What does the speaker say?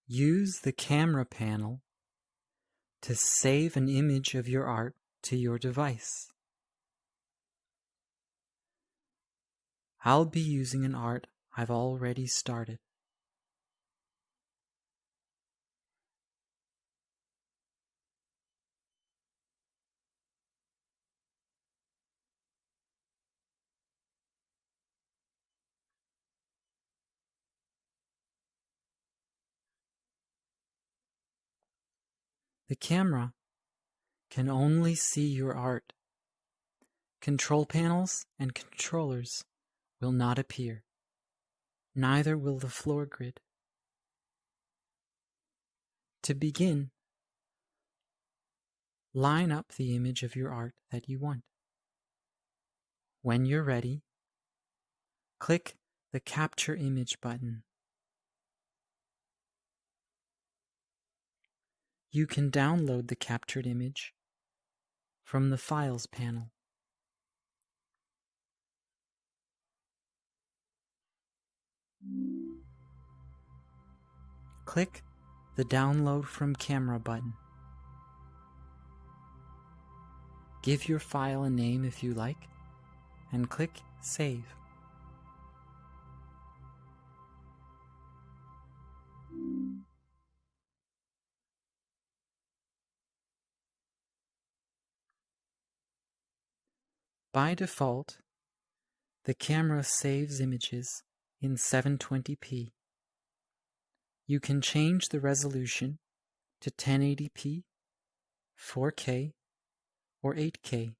Use the camera panel to save an image of your art to your device. I'll be using an art I've already started. The camera can only see your art. Control panels and controllers will not appear. Neither will the floor grid. To begin, line up the image of your art that you want. When you're ready, click the Capture Image button. You can download the captured image from the Files panel. Click the Download from Camera button. Give your file a name if you like, and click Save. By default, the camera saves images in 720p. You can change the resolution to 1080p, 4K, or 8K.